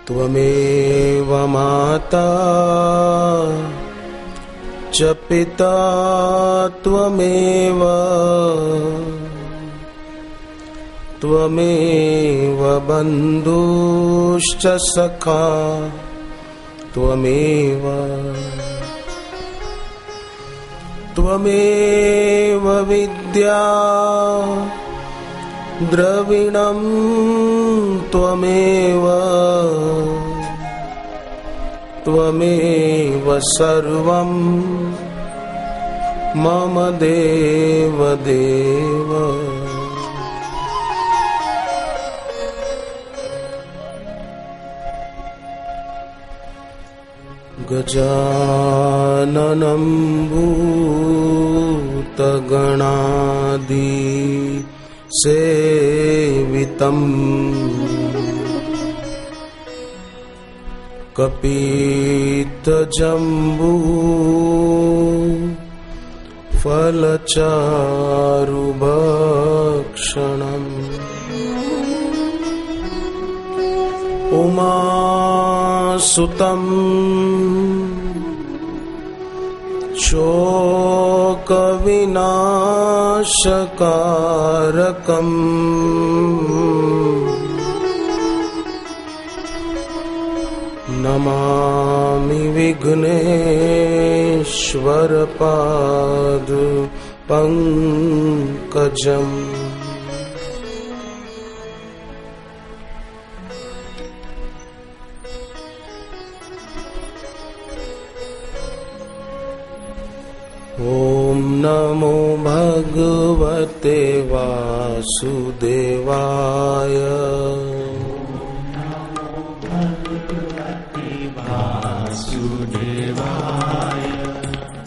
त्वमेव माता च पिता त्वमेव त्वमेव बन्धुश्च सखा त्वमेव त्वमेव विद्या द्रविणं त्वमेव त्वमेव सर्वं मम देव देव। गजाननं भूतगणादि सेवितम् कपित्थजम्बू फलचारुभक्षणम् उमासुतं शोकविनाशकारकम् नमामि विघ्नेश्वरपाद पंकजम्। ओम नमो भगवते वासुदेवाय।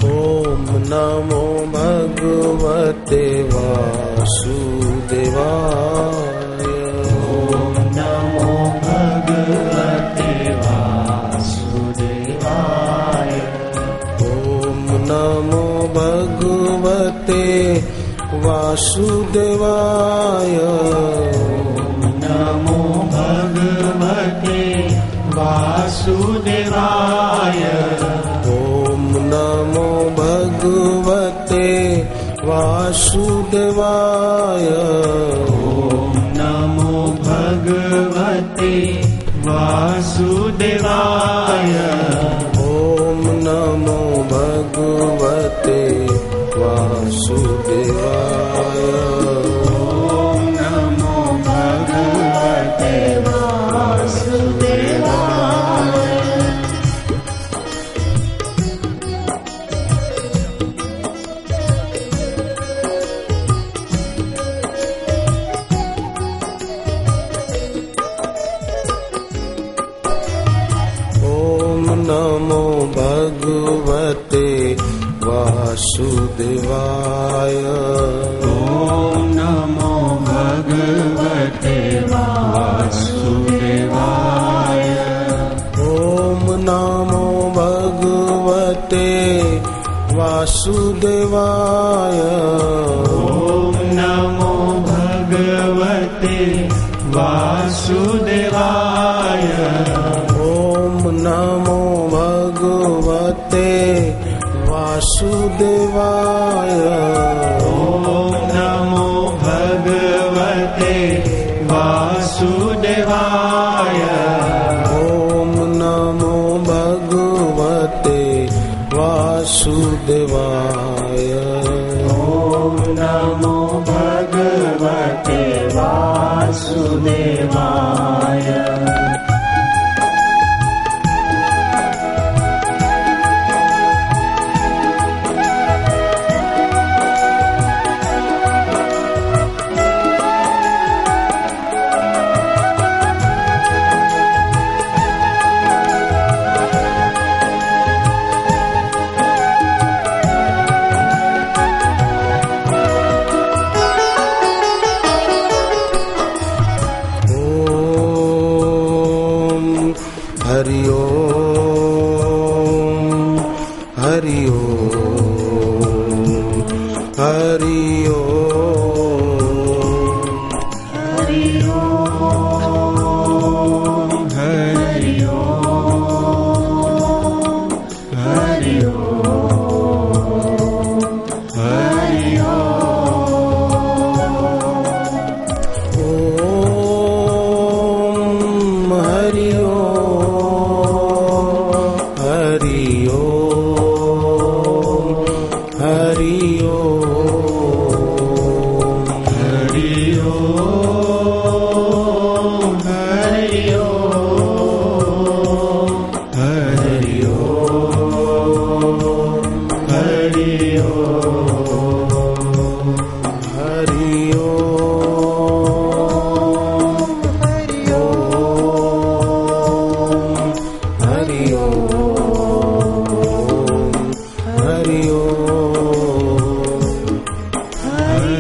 ओम नमो भगवते वासुदेवाय। ओम नमो भगवते वासुदेवाय। ओम नमो भगवते वासुदेवाय। ओम नमो भगवते वासुदेवाय। ओम नमो भगवते वासुदेवाय। ओम नमो भगवते वासुदेवाय। ओम नमो भगवते वासुदेवाय। ओम नमो भगवते वासुदेवाय। ओम नमो भगवते वासुदेवाय। ओम नमो भगवते वासुदेवाय। ओम नमो भगवते वासुदेवाय। ओम नमो भगवते वासुदेवाय। ओम नमो भगवते वासुदेवाय। ओम नमो भगवते वासुदेवाय। ओम नमो भगवते वासुदेवाय। ओम नमो भगवते वासुदेवाय।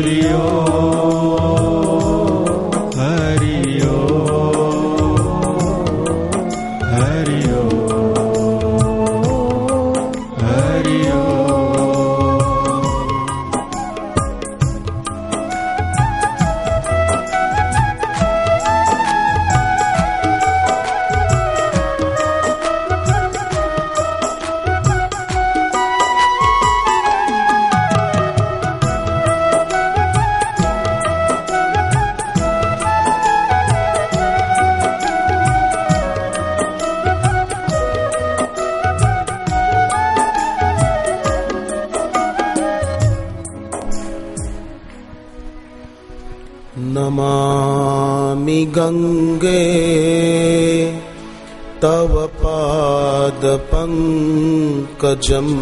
हरि ओम हरि ओम हरि ओम हरि नमामि गंगे तव पाद पंकजम्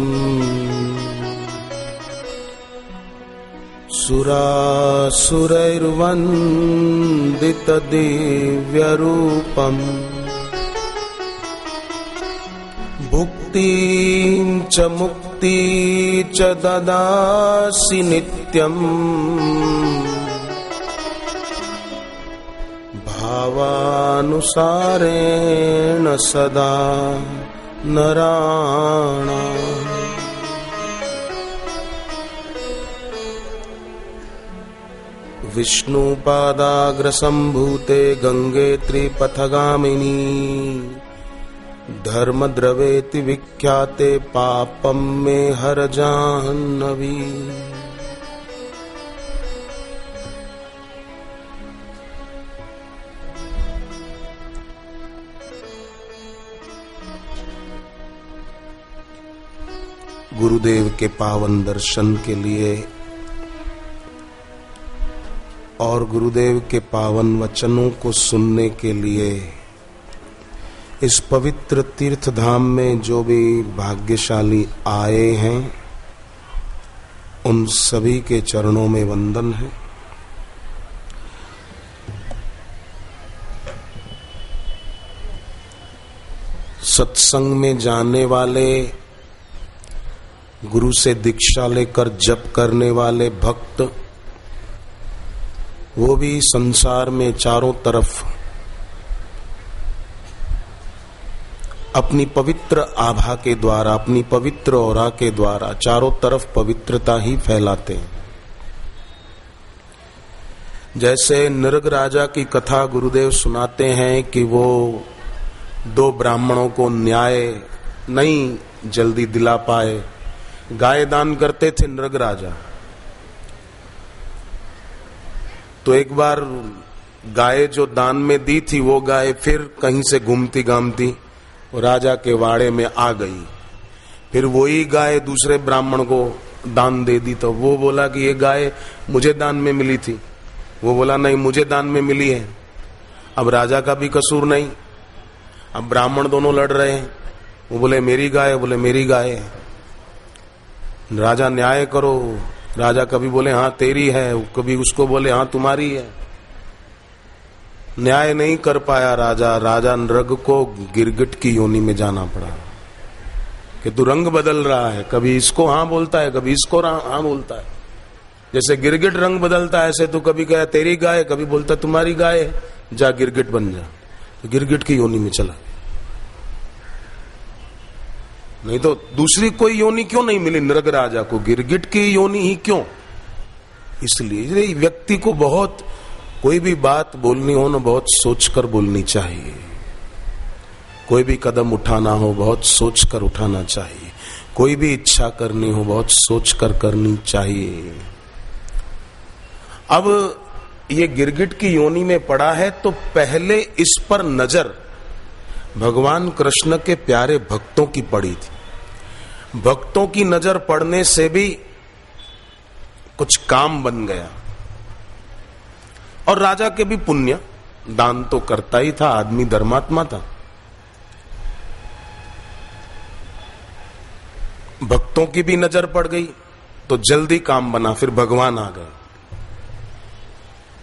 सुरासुरैर्वन्दित दिव्यरूपम् भुक्तिं च मुक्ति च ददासि नित्यम् भावानुसारेण सदा नराणाम्। विष्णुपादाग्रसम्भूते गंगे त्रिपथगामिनी धर्मद्रवेति विख्याते पापं मे हर जाह्नवी। गुरुदेव के पावन दर्शन के लिए और गुरुदेव के पावन वचनों को सुनने के लिए इस पवित्र तीर्थ धाम में जो भी भाग्यशाली आए हैं उन सभी के चरणों में वंदन है। सत्संग में जाने वाले, गुरु से दीक्षा लेकर जप करने वाले भक्त, वो भी संसार में चारों तरफ अपनी पवित्र आभा के द्वारा, अपनी पवित्र औरा के द्वारा चारों तरफ पवित्रता ही फैलाते हैं। जैसे नृग राजा की कथा गुरुदेव सुनाते हैं कि वो दो ब्राह्मणों को न्याय नहीं जल्दी दिला पाए, गाय दान करते थे नृग राजा। तो एक बार गाय जो दान में दी थी वो गाय फिर कहीं से घूमती घामती राजा के वाड़े में आ गई। फिर वही गाय दूसरे ब्राह्मण को दान दे दी। तो वो बोला कि ये गाय मुझे दान में मिली थी। वो बोला नहीं, मुझे दान में मिली है। अब राजा का भी कसूर नहीं। अब ब्राह्मण दोनों लड़ रहे हैं। वो बोले मेरी गाय, बोले मेरी गाय है। राजा न्याय करो। राजा कभी बोले हाँ तेरी है, कभी उसको बोले हाँ तुम्हारी है। न्याय नहीं कर पाया राजा। राजा नृग को गिरगिट की योनि में जाना पड़ा कि तू रंग बदल रहा है, कभी इसको हाँ बोलता है, कभी इसको हाँ बोलता है। जैसे गिरगिट रंग बदलता है ऐसे तू कभी कहे तेरी गाय, कभी बोलता तुम्हारी गाय है, जा गिरगिट बन जा। तो गिरगिट की योनि में चला। नहीं तो दूसरी कोई योनि क्यों नहीं मिली नृग राजा को, गिरगिट की योनि ही क्यों? इसलिए व्यक्ति को बहुत, कोई भी बात बोलनी हो ना बहुत सोचकर बोलनी चाहिए। कोई भी कदम उठाना हो बहुत सोचकर उठाना चाहिए। कोई भी इच्छा करनी हो बहुत सोचकर करनी चाहिए। अब ये गिरगिट की योनि में पड़ा है तो पहले इस पर नजर भगवान कृष्ण के प्यारे भक्तों की पड़ी थी। भक्तों की नजर पड़ने से भी कुछ काम बन गया। और राजा के भी पुण्य, दान तो करता ही था, आदमी धर्मात्मा था। भक्तों की भी नजर पड़ गई तो जल्दी काम बना। फिर भगवान आ गए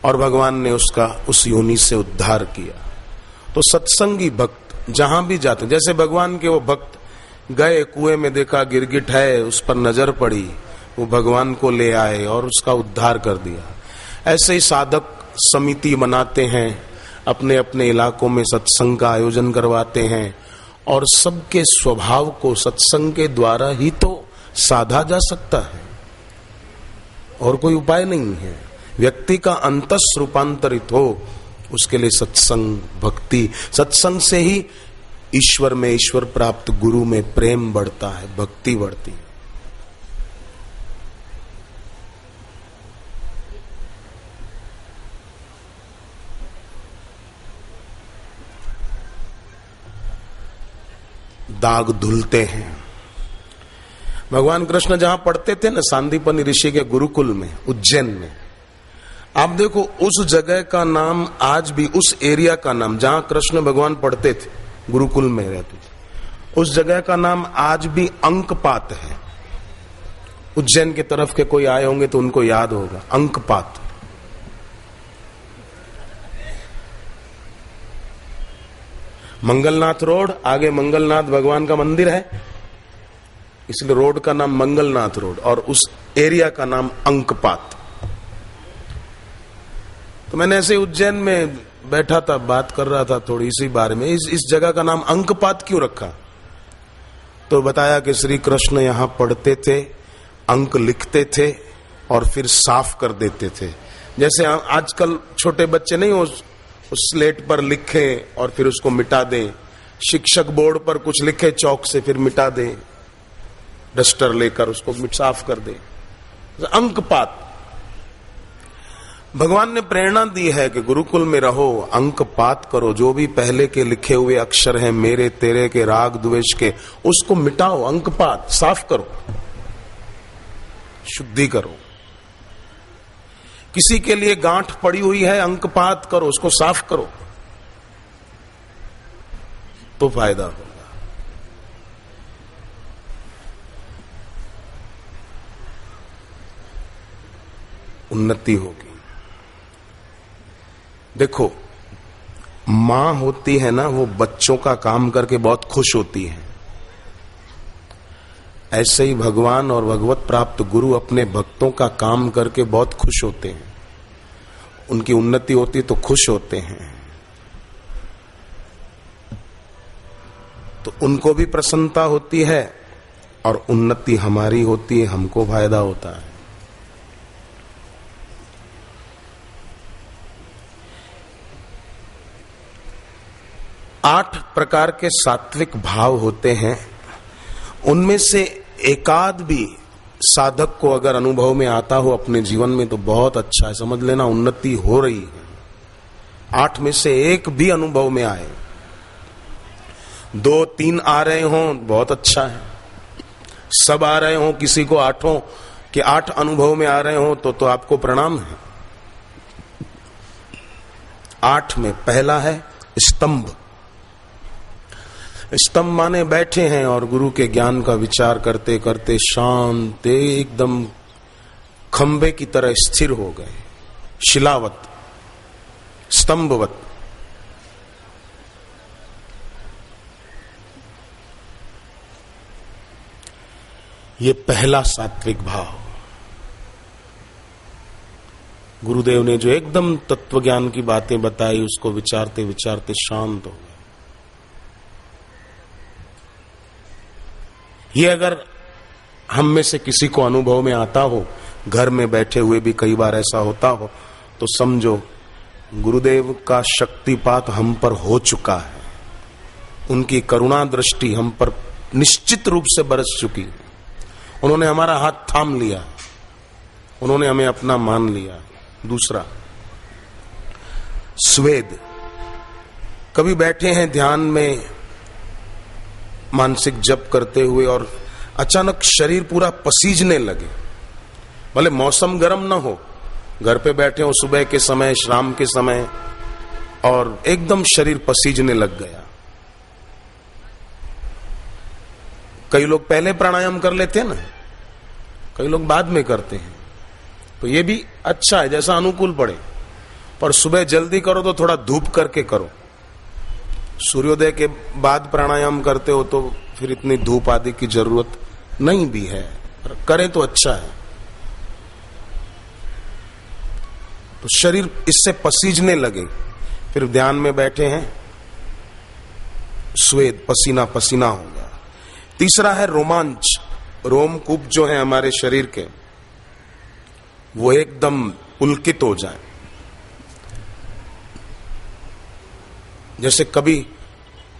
और भगवान ने उसका उस योनि से उद्धार किया। तो सत्संगी भक्त जहां भी जाते, जैसे भगवान के वो भक्त गए कुएं में, देखा गिरगिट है, उस पर नजर पड़ी, वो भगवान को ले आए और उसका उद्धार कर दिया। ऐसे ही साधक समिति बनाते हैं, अपने अपने इलाकों में सत्संग का आयोजन करवाते हैं और सबके स्वभाव को सत्संग के द्वारा ही तो साधा जा सकता है, और कोई उपाय नहीं है। व्यक्ति का अंतस रूपांतरित हो, उसके लिए सत्संग, भक्ति, सत्संग से ही ईश्वर में ईश्वर प्राप्त, गुरु में प्रेम बढ़ता है, भक्ति बढ़ती है। दाग धुलते हैं। भगवान कृष्ण जहां पढ़ते थे ना, सांदीपनि ऋषि के गुरुकुल में, उज्जैन में, आप देखो उस जगह का नाम आज भी, उस एरिया का नाम जहां कृष्ण भगवान पढ़ते थे, गुरुकुल में रहते थे, उस जगह का नाम आज भी अंकपात है। उज्जैन की तरफ के कोई आए होंगे तो उनको याद होगा, अंकपात। मंगलनाथ रोड, आगे मंगलनाथ भगवान का मंदिर है, इसलिए रोड का नाम मंगलनाथ रोड, और उस एरिया का नाम अंकपात। तो मैंने ऐसे उज्जैन में बैठा था, बात कर रहा था थोड़ी इसी बारे में, इस जगह का नाम अंकपात क्यों रखा। तो बताया कि श्री कृष्ण यहां पढ़ते थे, अंक लिखते थे और फिर साफ कर देते थे। जैसे आजकल छोटे बच्चे नहीं उस स्लेट पर लिखे और फिर उसको मिटा दें, शिक्षक बोर्ड पर कुछ लिखे चौक से फिर मिटा दें, डस्टर लेकर उसको साफ कर दे, अंकपात। भगवान ने प्रेरणा दी है कि गुरुकुल में रहो, अंकपात करो, जो भी पहले के लिखे हुए अक्षर हैं, मेरे तेरे के, राग द्वेष के, उसको मिटाओ, अंकपात, साफ करो, शुद्धि करो। किसी के लिए गांठ पड़ी हुई है, अंकपात करो, उसको साफ करो तो फायदा होगा। उन्नति होगी। देखो, मां होती है ना, वो बच्चों का काम करके बहुत खुश होती है। ऐसे ही भगवान और भगवत प्राप्त गुरु अपने भक्तों का काम करके बहुत खुश होते हैं। उनकी उन्नति होती तो खुश होते हैं, तो उनको भी प्रसन्नता होती है और उन्नति हमारी होती है, हमको फायदा होता है। आठ प्रकार के सात्विक भाव होते हैं, उनमें से एकाध भी साधक को अगर अनुभव में आता हो अपने जीवन में तो बहुत अच्छा है, समझ लेना उन्नति हो रही है। 8 में से एक भी अनुभव में आए, 2-3 आ रहे हों बहुत अच्छा है, सब आ रहे हों, किसी को 8 के 8 अनुभव में आ रहे हों तो आपको प्रणाम है। 8 में पहला है स्तंभ। स्तंभ माने बैठे हैं और गुरु के ज्ञान का विचार करते करते शांत एकदम खंबे की तरह स्थिर हो गए, शिलावत, स्तंभवत। ये पहला सात्विक भाव। गुरुदेव ने जो एकदम तत्व ज्ञान की बातें बताई, उसको विचारते विचारते शांत हो गए। ये अगर हम में से किसी को अनुभव में आता हो, घर में बैठे हुए भी कई बार ऐसा होता हो, तो समझो गुरुदेव का शक्तिपात हम पर हो चुका है, उनकी करुणा दृष्टि हम पर निश्चित रूप से बरस चुकी है। उन्होंने हमारा हाथ थाम लिया, उन्होंने हमें अपना मान लिया। दूसरा, स्वेद। कभी बैठे हैं ध्यान में मानसिक जप करते हुए और अचानक शरीर पूरा पसीजने लगे, भले मौसम गर्म ना हो, घर पे बैठे हो सुबह के समय, शाम के समय, और एकदम शरीर पसीजने लग गया। कई लोग पहले प्राणायाम कर लेते हैं ना, कई लोग बाद में करते हैं, तो ये भी अच्छा है, जैसा अनुकूल पड़े। पर सुबह जल्दी करो तो थोड़ा धूप करके करो। सूर्योदय के बाद प्राणायाम करते हो तो फिर इतनी धूप आदि की जरूरत नहीं भी है, पर करें तो अच्छा है। तो शरीर इससे पसीजने लगे, फिर ध्यान में बैठे हैं, स्वेद, पसीना पसीना हो गया। तीसरा है रोमांच। रोमकूप जो है हमारे शरीर के, वो एकदम पुलकित हो जाए। जैसे कभी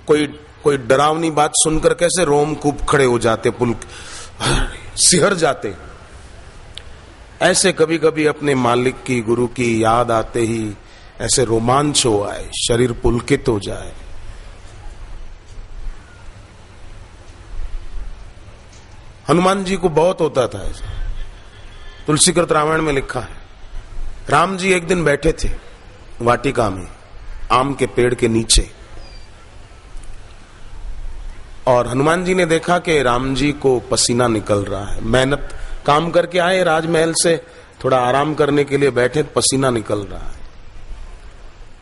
कोई डरावनी बात सुनकर कैसे रोमकूप खड़े हो जाते, सिहर जाते, ऐसे कभी कभी अपने मालिक की, गुरु की याद आते ही ऐसे रोमांच हो आए, शरीर पुलकित हो जाए। हनुमान जी को बहुत होता था ऐसा, तुलसीकृत रामायण में लिखा है। राम जी एक दिन बैठे थे वाटिका में, आम के पेड़ के नीचे, और हनुमान जी ने देखा कि राम जी को पसीना निकल रहा है। मेहनत काम करके आए राजमहल से, थोड़ा आराम करने के लिए बैठे, पसीना निकल रहा है,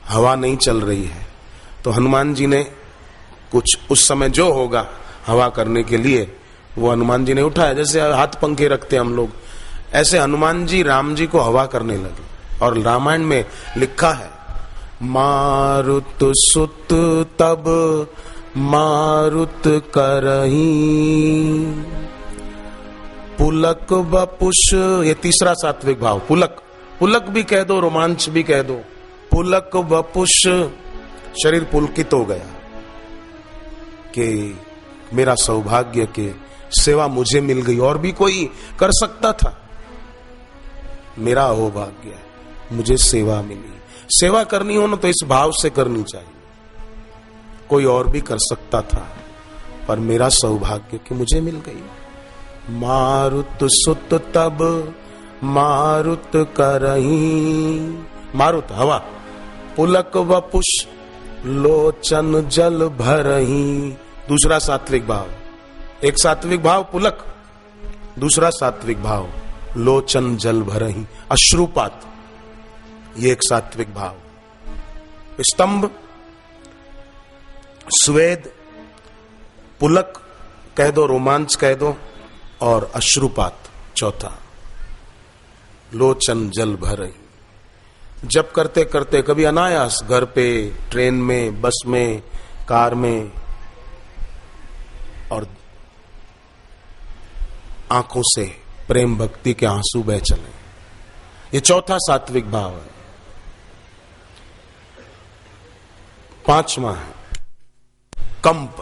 हवा नहीं चल रही है। तो हनुमान जी ने कुछ उस समय जो होगा हवा करने के लिए, वो हनुमान जी ने उठाया, जैसे हाथ पंखे रखते हम लोग, ऐसे हनुमान जी राम जी को हवा करने लगे। और रामायण में लिखा है, मारुत सुत तब मारुत करही, पुलक बपुष, ये तीसरा सात्विक भाव, पुलक, पुलक भी कह दो, रोमांच भी कह दो, पुलक बपुष, शरीर पुलकित हो गया कि मेरा सौभाग्य के सेवा मुझे मिल गई, और भी कोई कर सकता था, मेरा अहोभाग्य, मुझे सेवा मिली। सेवा करनी हो ना तो इस भाव से करनी चाहिए, कोई और भी कर सकता था, पर मेरा सौभाग्य कि मुझे मिल गई। मारुत सुत तब मारुत करही, मारुत हवा, पुलक वपुष लोचन जल भरही, दूसरा सात्विक भाव। एक सात्विक भाव पुलक, दूसरा सात्विक भाव लोचन जल भरही, अश्रुपात, ये एक सात्विक भाव। स्तंभ, स्वेद, पुलक कह दो, रोमांच कह दो, और अश्रुपात चौथा, लोचन जल भरही। जब करते करते कभी अनायास घर पे, ट्रेन में, बस में, कार में, और आंखों से प्रेम भक्ति के आंसू बह चले, ये चौथा सात्विक भाव है। पांचवा है कंप।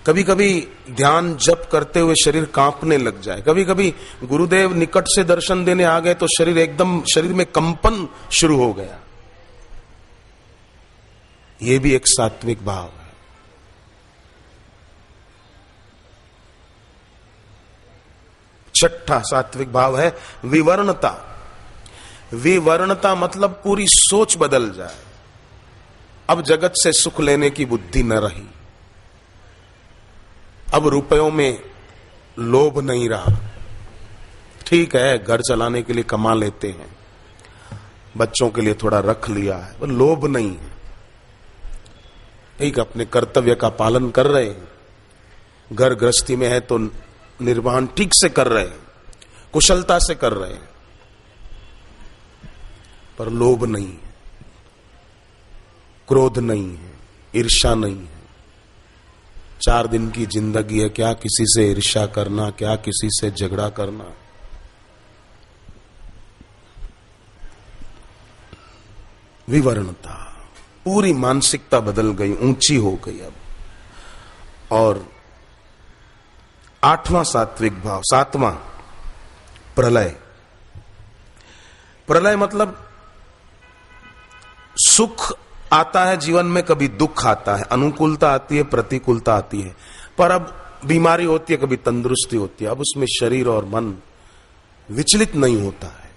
कभी कभी ध्यान जप करते हुए शरीर कांपने लग जाए, कभी कभी गुरुदेव निकट से दर्शन देने आ गए तो शरीर एकदम, शरीर में कंपन शुरू हो गया, ये भी एक सात्विक भाव है। छठा सात्विक भाव है विवर्णता। विवर्णता मतलब पूरी सोच बदल जाए, अब जगत से सुख लेने की बुद्धि न रही, अब रुपयों में लोभ नहीं रहा। ठीक है, घर चलाने के लिए कमा लेते हैं, बच्चों के लिए थोड़ा रख लिया है, पर लोभ नहीं है। ठीक, अपने कर्तव्य का पालन कर रहे हैं, घर गृहस्थी में है तो निर्वहन ठीक से कर रहे हैं, कुशलता से कर रहे हैं, पर लोभ नहीं है, क्रोध नहीं है, ईर्ष्या नहीं है। 4 दिन की जिंदगी है, क्या किसी से ईर्ष्या करना, क्या किसी से झगड़ा करना। विवर्णता, पूरी मानसिकता बदल गई, ऊंची हो गई अब। और 8वां सात्विक भाव, 7वां प्रलय। प्रलय मतलब सुख आता है जीवन में, कभी दुख आता है, अनुकूलता आती है, प्रतिकूलता आती है, पर अब बीमारी होती है, कभी तंदुरुस्ती होती है, अब उसमें शरीर और मन विचलित नहीं होता है।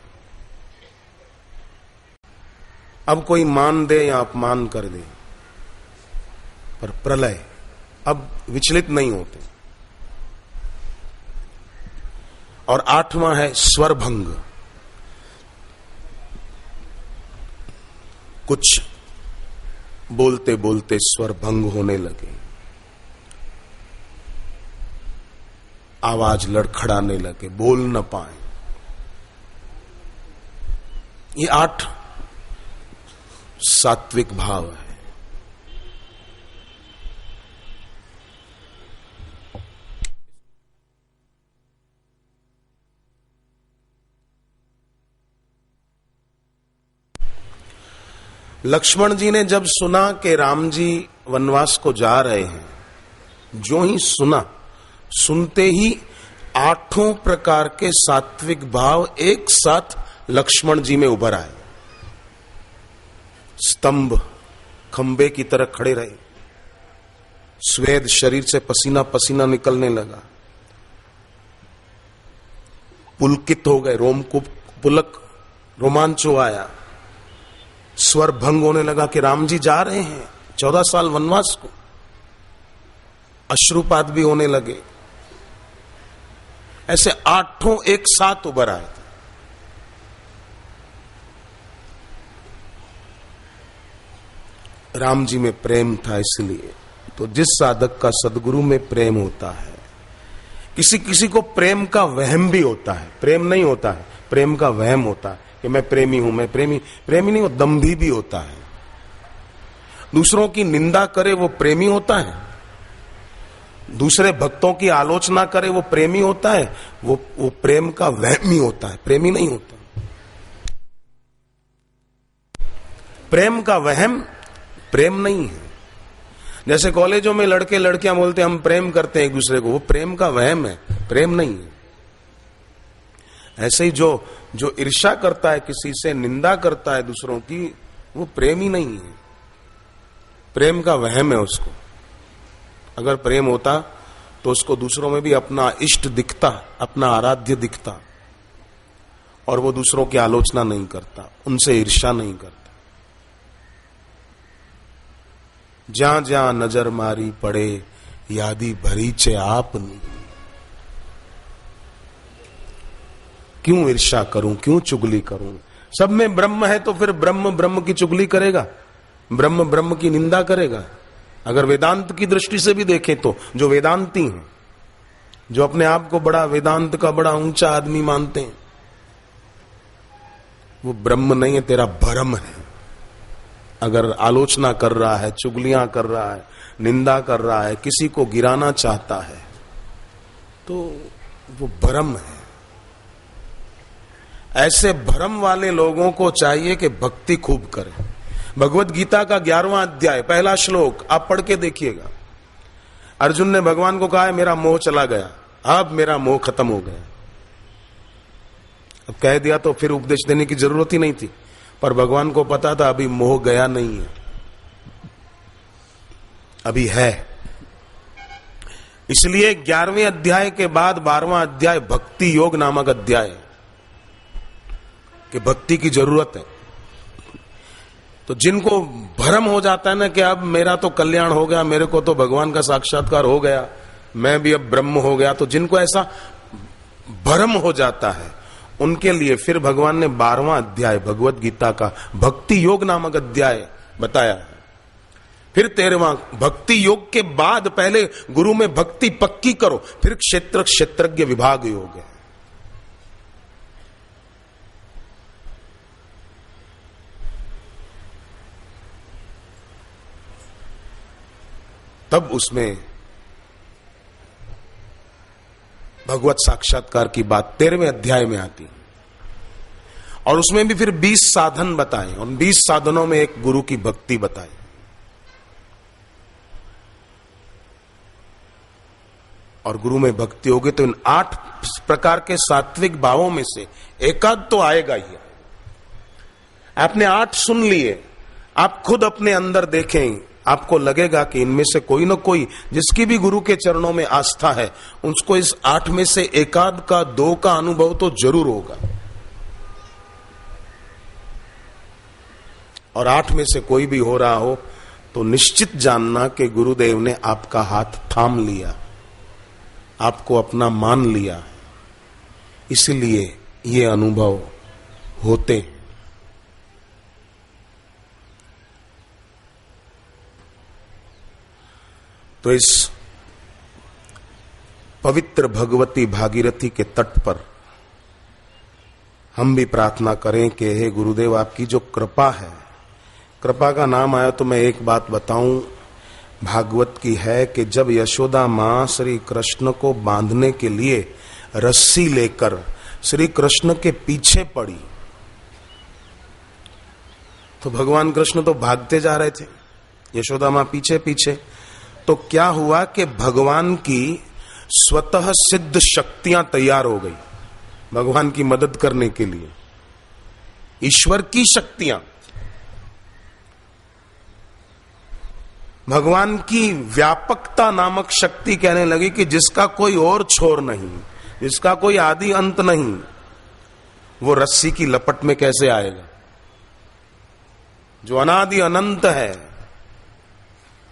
अब कोई मान दे या अपमान कर दे, पर प्रलय अब विचलित नहीं होते। और 8वां है स्वरभंग। कुछ बोलते बोलते स्वर भंग होने लगे, आवाज लड़खड़ाने लगे, बोल न पाए। ये 8 सात्विक भाव है। लक्ष्मण जी ने जब सुना कि राम जी वनवास को जा रहे हैं, जो ही सुना, सुनते ही 8 प्रकार के सात्विक भाव एक साथ लक्ष्मण जी में उभर आए। स्तंभ खंबे की तरह खड़े रहे, स्वेद शरीर से पसीना पसीना निकलने लगा, पुलकित हो गए, रोम को पुलक रोमांच आया, स्वर भंग होने लगा कि राम जी जा रहे हैं 14 साल वनवास को। अश्रुपात भी होने लगे। ऐसे 8 एक साथ उभर आए थे। राम जी में प्रेम था, इसलिए तो जिस साधक का सदगुरु में प्रेम होता है, किसी किसी को प्रेम का वहम भी होता है, प्रेम नहीं होता है, प्रेम का वहम होता है कि मैं प्रेमी हूं, मैं प्रेमी नहीं हो, दंभी भी होता है। दूसरों की निंदा करे वो प्रेमी होता है, दूसरे भक्तों की आलोचना करे वो प्रेमी होता है, वो प्रेम का वहमी होता है, प्रेमी नहीं होता। प्रेम का वहम प्रेम नहीं है। जैसे कॉलेजों में लड़के लड़कियां बोलते हैं हम प्रेम करते हैं एक दूसरे को, वो प्रेम का वहम है, प्रेम नहीं है। ऐसे ही जो ईर्ष्या करता है, किसी से निंदा करता है दूसरों की, वो प्रेम ही नहीं है, प्रेम का वहम है उसको। अगर प्रेम होता तो उसको दूसरों में भी अपना इष्ट दिखता, अपना आराध्य दिखता, और वो दूसरों की आलोचना नहीं करता, उनसे ईर्ष्या नहीं करता। जहां जहां नजर मारी पड़े यादी भरी चे आपनी, क्यों ईर्ष्या करूं, क्यों चुगली करूं? सब में ब्रह्म है तो फिर ब्रह्म की चुगली करेगा, ब्रह्म की निंदा करेगा। अगर वेदांत की दृष्टि से भी देखें तो जो वेदांती हैं, जो अपने आप को बड़ा वेदांत का बड़ा ऊंचा आदमी मानते हैं, वो ब्रह्म नहीं है, तेरा भ्रम है। अगर आलोचना कर रहा है, चुगलियां कर रहा है, निंदा कर रहा है, किसी को गिराना चाहता है, तो वो भ्रम है। ऐसे भ्रम वाले लोगों को चाहिए कि भक्ति खूब करें। भगवत गीता का 11वां अध्याय, पहला श्लोक आप पढ़ के देखिएगा। अर्जुन ने भगवान को कहा है मेरा मोह चला गया, अब मेरा मोह खत्म हो गया। अब कह दिया तो फिर उपदेश देने की जरूरत ही नहीं थी, पर भगवान को पता था अभी मोह गया नहीं है, अभी है। इसलिए 11वें अध्याय के बाद 12वां अध्याय भक्ति योग नामक अध्याय है कि भक्ति की जरूरत है। तो जिनको भ्रम हो जाता है ना कि अब मेरा तो कल्याण हो गया, मेरे को तो भगवान का साक्षात्कार हो गया, मैं भी अब ब्रह्म हो गया, तो जिनको ऐसा भ्रम हो जाता है उनके लिए फिर भगवान ने 12वां अध्याय भगवत गीता का भक्ति योग नामक अध्याय बताया है। फिर 13वां भक्ति योग के बाद पहले गुरु में भक्ति पक्की करो, फिर क्षेत्रज्ञ विभाग योग है। तब उसमें भगवत साक्षात्कार की बात 13वें अध्याय में आती, और उसमें भी फिर 20 साधन बताए, और 20 साधनों में एक गुरु की भक्ति बताई। और गुरु में भक्ति होगी तो इन 8 प्रकार के सात्विक भावों में से एकाध तो आएगा ही। आपने 8 सुन लिए, आप खुद अपने अंदर देखें, आपको लगेगा कि इनमें से कोई न कोई, जिसकी भी गुरु के चरणों में आस्था है, उसको इस 8 में से एकाध का 2 का अनुभव तो जरूर होगा। और 8 में से कोई भी हो रहा हो तो निश्चित जानना कि गुरुदेव ने आपका हाथ थाम लिया, आपको अपना मान लिया, इसलिए ये अनुभव होते। तो इस पवित्र भगवती भागीरथी के तट पर हम भी प्रार्थना करें कि हे गुरुदेव, आपकी जो कृपा है, कृपा का नाम आया तो मैं एक बात बताऊं, भागवत की है कि जब यशोदा मां श्री कृष्ण को बांधने के लिए रस्सी लेकर श्री कृष्ण के पीछे पड़ी, तो भगवान कृष्ण तो भागते जा रहे थे, यशोदा मां पीछे पीछे। तो क्या हुआ कि भगवान की स्वतः सिद्ध शक्तियां तैयार हो गई भगवान की मदद करने के लिए, ईश्वर की शक्तियां, भगवान की व्यापकता नामक शक्ति कहने लगी कि जिसका कोई और छोर नहीं, जिसका कोई आदि अंत नहीं, वो रस्सी की लपट में कैसे आएगा? जो अनादि अनंत है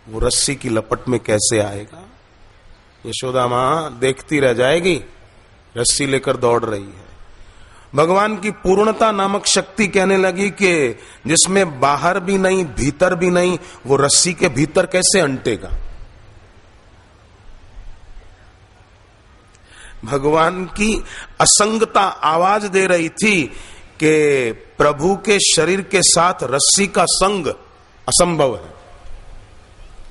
वो रस्सी की लपट में कैसे आएगा? यशोदा मां देखती रह जाएगी, रस्सी लेकर दौड़ रही है। भगवान की पूर्णता नामक शक्ति कहने लगी कि जिसमें बाहर भी नहीं भीतर भी नहीं, वो रस्सी के भीतर कैसे अंटेगा? भगवान की असंगता आवाज दे रही थी कि प्रभु के शरीर के साथ रस्सी का संग असंभव है,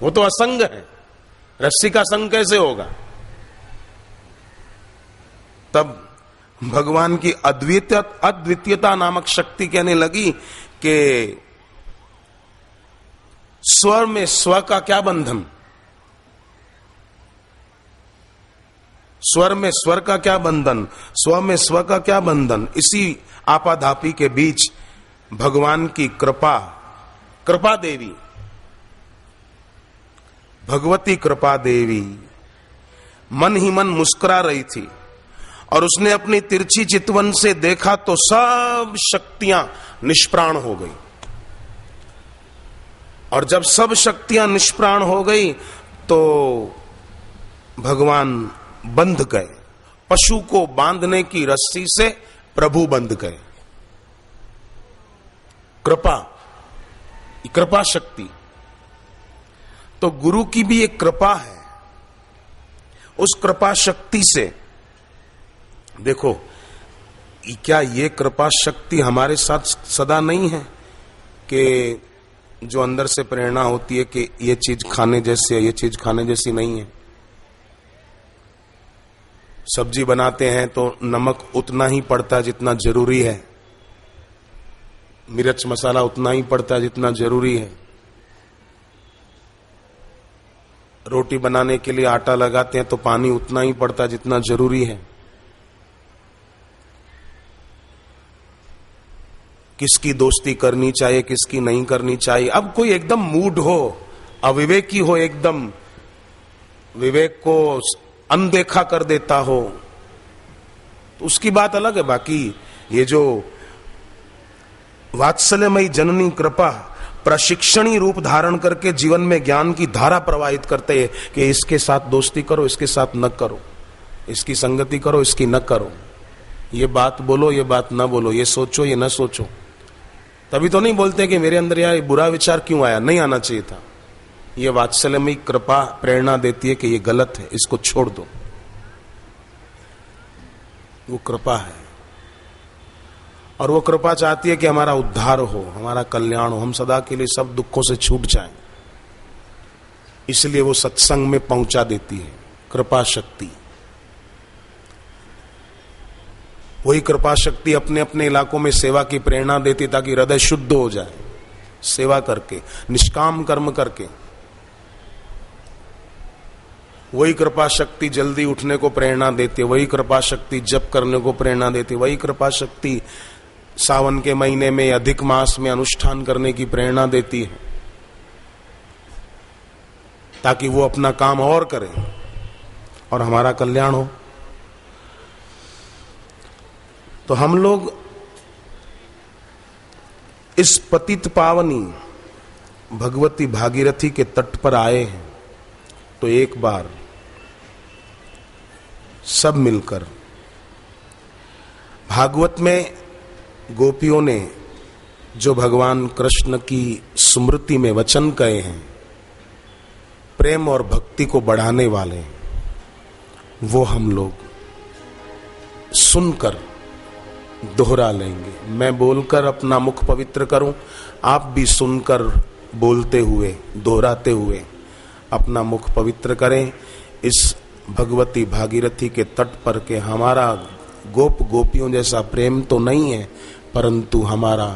वो तो असंग है, रस्सी का संग कैसे होगा? तब भगवान की अद्वितीयता नामक शक्ति कहने लगी कि स्वर में स्व का क्या बंधन, स्वर में स्वर का क्या बंधन, स्व में स्व का क्या बंधन। इसी आपाधापी के बीच भगवान की कृपा, कृपा देवी, भगवती कृपा देवी मन ही मन मुस्कुरा रही थी और उसने अपनी तिरछी चितवन से देखा तो सब शक्तियां निष्प्राण हो गई। और जब सब शक्तियां निष्प्राण हो गई तो भगवान बंध गए, पशु को बांधने की रस्सी से प्रभु बंध गए। कृपा, कृपा शक्ति तो गुरु की भी एक कृपा है। उस कृपा शक्ति से देखो, क्या ये कृपा शक्ति हमारे साथ सदा नहीं है कि जो अंदर से प्रेरणा होती है कि ये चीज खाने जैसी है, ये चीज खाने जैसी नहीं है। सब्जी बनाते हैं तो नमक उतना ही पड़ता है जितना जरूरी है, मिर्च मसाला उतना ही पड़ता है जितना जरूरी है। रोटी बनाने के लिए आटा लगाते हैं तो पानी उतना ही पड़ता है जितना जरूरी है। किसकी दोस्ती करनी चाहिए, किसकी नहीं करनी चाहिए। अब कोई एकदम मूड हो, अविवेकी हो, एकदम विवेक को अनदेखा कर देता हो तो उसकी बात अलग है। बाकी ये जो वात्सल्यमयी जननी कृपा प्रशिक्षणी रूप धारण करके जीवन में ज्ञान की धारा प्रवाहित करते हैं कि इसके साथ दोस्ती करो, इसके साथ न करो, इसकी संगति करो, इसकी न करो, ये बात बोलो, ये बात न बोलो, ये सोचो, ये न सोचो। तभी तो नहीं बोलते कि मेरे अंदर यार बुरा विचार क्यों आया, नहीं आना चाहिए था। ये वात्सल्यमयी कृपा प्रेरणा देती है कि ये गलत है, इसको छोड़ दो। वो कृपा है और वो कृपा चाहती है कि हमारा उद्धार हो, हमारा कल्याण हो, हम सदा के लिए सब दुखों से छूट जाएं। इसलिए वो सत्संग में पहुंचा देती है कृपा शक्ति। वही कृपा शक्ति अपने अपने इलाकों में सेवा की प्रेरणा देती ताकि हृदय शुद्ध हो जाए, सेवा करके, निष्काम कर्म करके। वही कृपा शक्ति जल्दी उठने को प्रेरणा देती है, वही कृपा शक्ति जप करने को प्रेरणा देती है, वही कृपा शक्ति सावन के महीने में, अधिक मास में अनुष्ठान करने की प्रेरणा देती है ताकि वो अपना काम और करे और हमारा कल्याण हो। तो हम लोग इस पतित पावनी भगवती भागीरथी के तट पर आए हैं तो एक बार सब मिलकर, भागवत में गोपियों ने जो भगवान कृष्ण की स्मृति में वचन कहे हैं, प्रेम और भक्ति को बढ़ाने वाले, वो हम लोग सुनकर दोहरा लेंगे। मैं बोलकर अपना मुख पवित्र करूं, आप भी सुनकर बोलते हुए दोहराते हुए अपना मुख पवित्र करें। इस भगवती भागीरथी के तट पर के हमारा गोप गोपियों जैसा प्रेम तो नहीं है, परंतु हमारा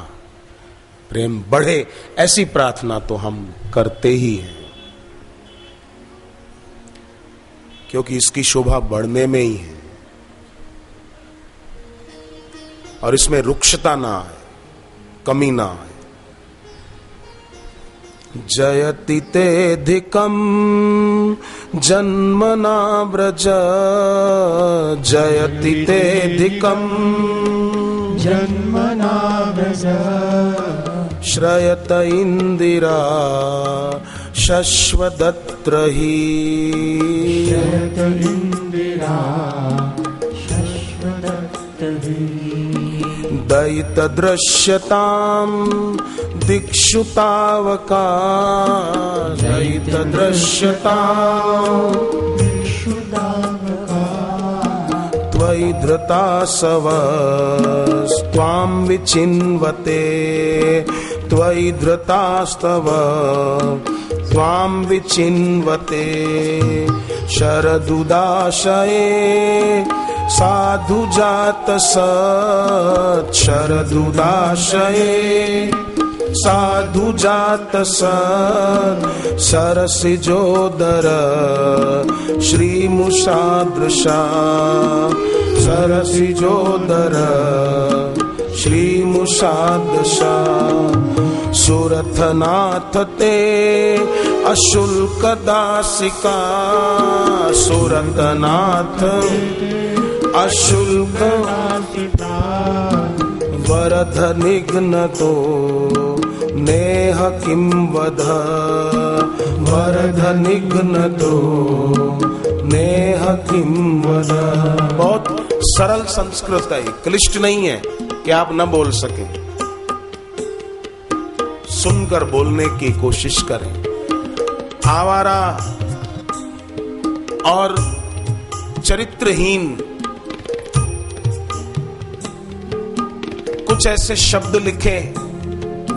प्रेम बढ़े ऐसी प्रार्थना तो हम करते ही हैं, क्योंकि इसकी शोभा बढ़ने में ही है और इसमें रुक्षता ना आए, कमी ना आए। जयति तेधिकं जन्मना व्रज, जयति तेधिकं जन्मना व्रज, श्रयत इंदिरा शश्वदत्र हि, श्रयत इंदिरा शश्वदत्र हि, दयित दृश्यतां दिक्षु तावका, दयित दृश्यतां दिक्षु तावका, त्वयि धृता सवस्त्वां विचिन्वते, त्वयि धृतास्तव त्वां विचिन्वते, शरदुदाशये साधु जात सत्, शरदुदाशये साधु जात सत्, सरसिजोदर श्रीमुषादृशा, सरसिजोदर श्रीमुषादृशा, सुरथनाथ ते अशुल्क दासिका, सुरथनाथ अशुल्क वरध निघ्नतो नेह किं वध, वरध निघ्नतो नेह किं वध। बहुत सरल संस्कृत है, क्लिष्ट नहीं है कि आप न बोल सके। सुनकर बोलने की कोशिश करें। आवारा और चरित्रहीन कुछ ऐसे शब्द लिखे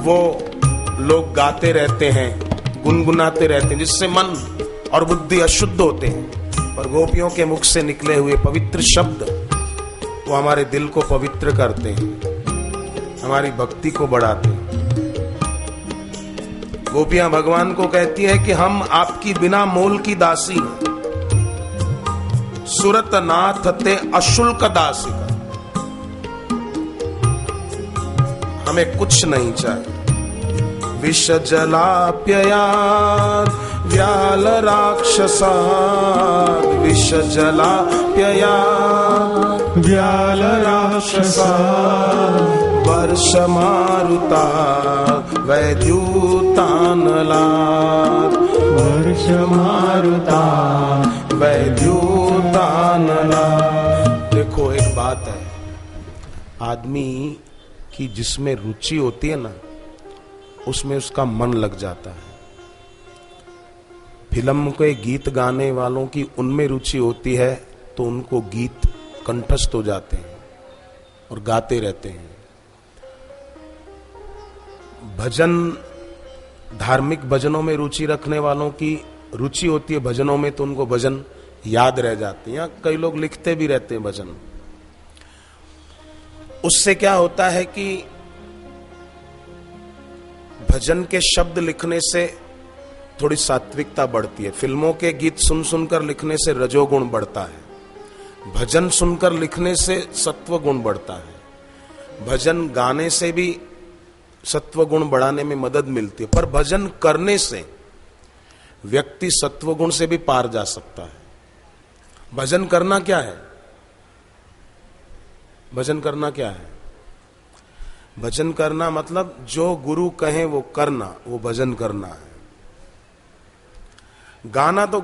वो लोग गाते रहते हैं, गुनगुनाते रहते हैं, जिससे मन और बुद्धि अशुद्ध होते हैं। पर गोपियों के मुख से निकले हुए पवित्र शब्द वो हमारे दिल को पवित्र करते हैं, हमारी भक्ति को बढ़ाते हैं। गोपियां भगवान को कहती है कि हम आपकी बिना मोल की दासी हैं। सुरत नाथ ते अशुल्क दासिका, हमें कुछ नहीं चाहिए। विष जलाप्ययात् व्याल राक्षसात्, विष जलाप्ययात् व्याल राक्षसात्, वर्ष मारुता वैद्युतानलात्, वर्ष मारुता वैद्युतानलात्। देखो एक बात है, आदमी की जिसमें रुचि होती है ना, उसमें उसका मन लग जाता है। फिल्म के गीत गाने वालों की उनमें रुचि होती है तो उनको गीत कंठस्थ हो जाते हैं और गाते रहते हैं। भजन, धार्मिक भजनों में रुचि रखने वालों की रुचि होती है भजनों में, तो उनको भजन याद रह जाते हैं। या कई लोग लिखते भी रहते हैं भजन। उससे क्या होता है कि भजन के शब्द लिखने से थोड़ी सात्विकता बढ़ती है। फिल्मों के गीत सुन सुनकर लिखने से रजोगुण बढ़ता है, भजन सुनकर लिखने से सत्व गुण बढ़ता है। भजन गाने से भी सत्व गुण बढ़ाने में मदद मिलती है, पर भजन करने से व्यक्ति सत्व गुण से भी पार जा सकता है। भजन करना क्या है? भजन करना क्या है? भजन करना मतलब जो गुरु कहे वो करना, वो भजन करना है। गाना तो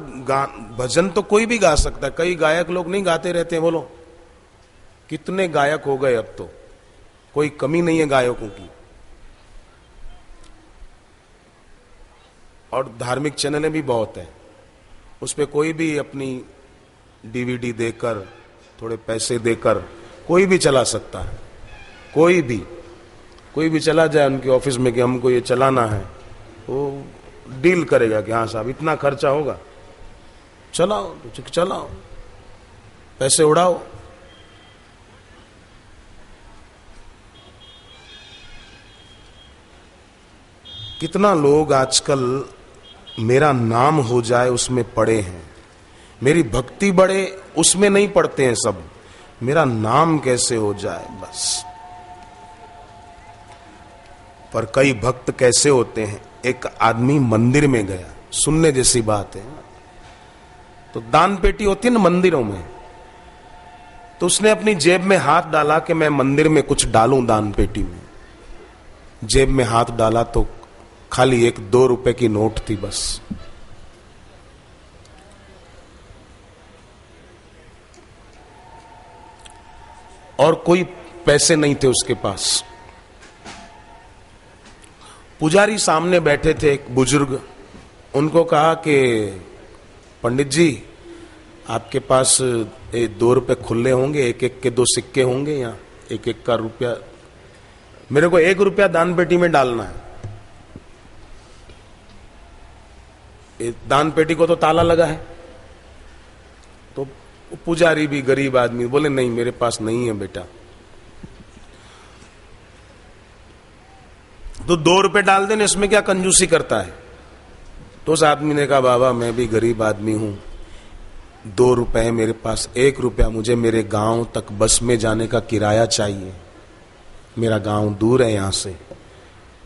भजन तो कोई भी गा सकता है। कई गायक लोग नहीं गाते रहते हैं। बोलो कितने गायक हो गए, अब तो कोई कमी नहीं है गायकों की। और धार्मिक चैनलें भी बहुत हैं, उस पे कोई भी अपनी डीवीडी देकर, थोड़े पैसे देकर कोई भी चला सकता है। कोई भी चला जाए उनके ऑफिस में कि हमको ये चलाना है, वो डील करेगा कि हाँ साहब इतना खर्चा होगा, चलाओ चलाओ, पैसे उड़ाओ। कितना लोग आजकल मेरा नाम हो जाए उसमें पड़े हैं, मेरी भक्ति बढ़े उसमें नहीं पड़ते हैं सब, मेरा नाम कैसे हो जाए बस। पर कई भक्त कैसे होते हैं, एक आदमी मंदिर में गया, सुनने जैसी बात है, तो दान पेटी होती है ना मंदिरों में, तो उसने अपनी जेब में हाथ डाला कि मैं मंदिर में कुछ डालूं दान पेटी में। जेब में हाथ डाला तो खाली एक 2 रुपए की नोट थी बस। और कोई पैसे नहीं थे उसके पास। पुजारी सामने बैठे थे, एक बुजुर्ग, उनको कहा कि पंडित जी आपके पास 2 रुपए खुले होंगे, एक एक के 2 सिक्के होंगे, या एक एक का रुपया, मेरे को 1 रुपया दान पेटी में डालना है। दान पेटी को तो ताला लगा है, तो पुजारी भी गरीब आदमी बोले नहीं मेरे पास नहीं है बेटा। तो 2 रुपए डाल देने, इसमें क्या कंजूसी करता है। तो उस आदमी ने कहा बाबा मैं भी गरीब आदमी हूं, 2 रुपए है मेरे पास, 1 रुपया मुझे मेरे गांव तक बस में जाने का किराया चाहिए, मेरा गांव दूर है यहां से,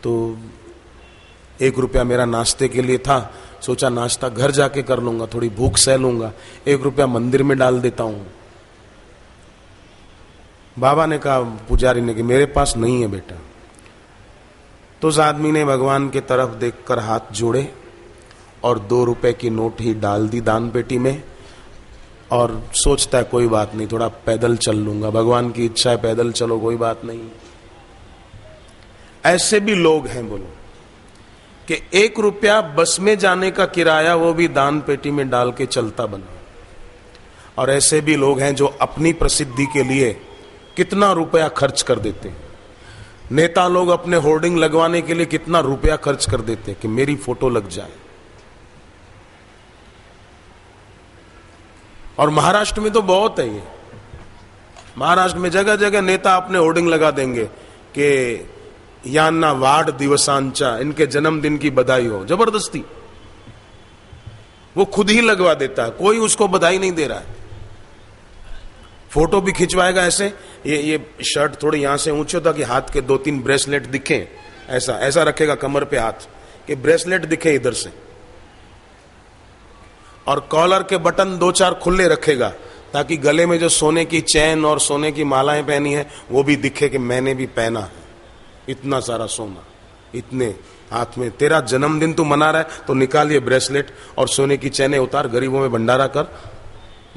तो 1 रुपया मेरा नाश्ते के लिए था, सोचा नाश्ता घर जाके कर लूंगा, थोड़ी भूख सह लूंगा, 1 रुपया मंदिर में डाल देता हूं। बाबा ने कहा, पुजारी ने कि मेरे पास नहीं है बेटा। तो उस आदमी ने भगवान की तरफ देखकर हाथ जोड़े और 2 रुपए की नोट ही डाल दी दान पेटी में, और सोचता है कोई बात नहीं, थोड़ा पैदल चल लूंगा, भगवान की इच्छा है पैदल चलो कोई बात नहीं। ऐसे भी लोग हैं बोलो कि 1 रुपया बस में जाने का किराया वो भी दान पेटी में डाल के चलता बना। और ऐसे भी लोग हैं जो अपनी प्रसिद्धि के लिए कितना रुपया खर्च कर देते हैं। नेता लोग अपने होर्डिंग लगवाने के लिए कितना रुपया खर्च कर देते हैं कि मेरी फोटो लग जाए। और महाराष्ट्र में तो बहुत है ये, महाराष्ट्र में जगह जगह नेता अपने होर्डिंग लगा देंगे कि यांना वाढ दिवसांचा, इनके जन्मदिन की बधाई हो, जबरदस्ती वो खुद ही लगवा देता है, कोई उसको बधाई नहीं दे रहा है। फोटो भी खिंचवाएगा ऐसे, ये शर्ट थोड़ी यहां से ऊंचे होता कि हाथ के 2-3 ब्रेसलेट दिखे, ऐसा ऐसा रखेगा कमर पे हाथ कि ब्रेसलेट दिखे इधर से, और कॉलर के बटन 2-4 खुले रखेगा ताकि गले में जो सोने की चैन और सोने की मालाएं पहनी है वो भी दिखे कि मैंने भी पहना है, इतना सारा सोना इतने हाथ में। तेरा जन्मदिन तू मना रहा है तो निकाल ये ब्रेसलेट और सोने की चैनें उतार, गरीबों में भंडारा कर,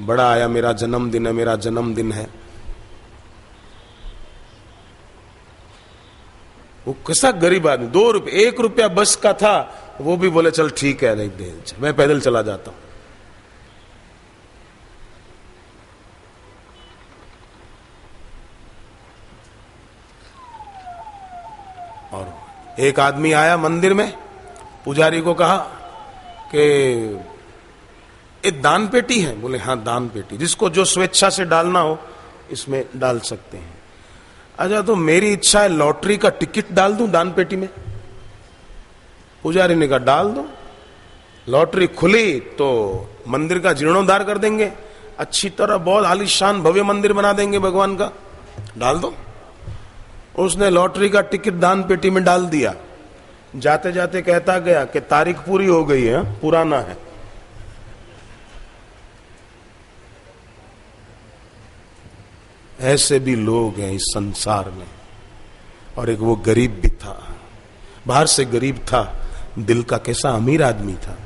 बड़ा आया मेरा जन्मदिन है, मेरा जन्मदिन है। वो कैसा गरीब आदमी, 2 रुपये 1 रुपया बस का था, वो भी बोले चल ठीक है नहीं दे, मैं पैदल चला जाता हूं। और एक आदमी आया मंदिर में, पुजारी को कहा कि ये दान पेटी है, बोले हाँ दान पेटी, जिसको जो स्वेच्छा से डालना हो इसमें डाल सकते हैं। अच्छा तो मेरी इच्छा है लॉटरी का टिकट डाल दूं दान पेटी में। पुजारी ने कहा डाल दो, लॉटरी खुली तो मंदिर का जीर्णोद्धार कर देंगे, अच्छी तरह बहुत आलीशान भव्य मंदिर बना देंगे भगवान का, डाल दो। उसने लॉटरी का टिकट दान पेटी में डाल दिया, जाते जाते कहता गया कि तारीख पूरी हो गई है, पुराना है। ऐसे भी लोग हैं इस संसार में। और एक वो गरीब भी था, बाहर से गरीब था, दिल का कैसा अमीर आदमी था,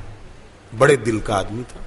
बड़े दिल का आदमी था।